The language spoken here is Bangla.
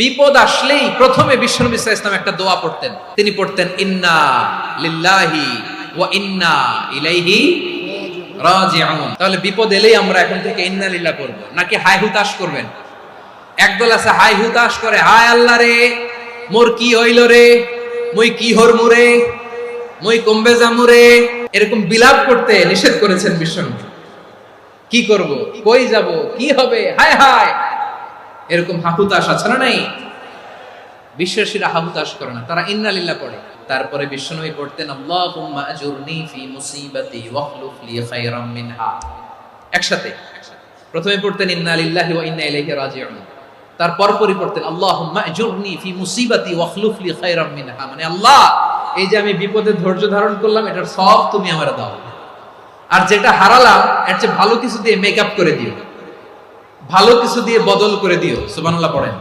বিপদ আসলেই প্রথমে বিশ্বনবী সাল্লাল্লাহু আলাইহি ওয়াসাল্লাম একটা দোয়া পড়তেন। তিনি পড়তেন ইন্না লিল্লাহি ওয়া ইন্না ইলাইহি রাজিউন। তাহলে বিপদ এলেই আমরা এখন থেকে ইন্না লিল্লাহ পড়ব, নাকি হাই হুতাশ করবেন? একদল আছে হাই হুতাশ করে, হায় আল্লাহ রে মোর কি হইল রে, মই কি হরমু রে, মই কমবে যামু রে, এরকম বিলাপ করতে নিষেধ করেছেন বিশ্বনবী। কি করব, কই যাব, কি হবে, হায় হায়, এরকম হাহুতাশ আছে না? নাই। বিশ্বাসীরা হাহুতাশ করে না, তারা ইন্না লিল্লাহ পড়ে। তারপরে বিশ্বনবী পড়তেন আল্লাহুম্মা আজুরনি ফি মুসিবাতি ওয়াখলুফ লি খায়রাম মিনহা। একসাথে প্রথমে পড়তেন ইন্না লিল্লাহি ওয়া ইন্না ইলাইহি রাজিউন, তারপর পড়তেন আল্লাহুম্মা আজুরনি ফি মুসিবাতি ওয়াখলুফ লি খায়রাম মিনহা, মানে আল্লাহ এই যে আমি বিপদে ধৈর্য ধারণ করলাম এটার সব তুমি আমারে দাও, আর যেটা হারালাম এর চেয়ে ভালো কিছু দিয়ে মেকআপ করে দিও, ভালো কিছু দিয়ে বদল করে দিও। সুবহানাল্লাহ পড়েন।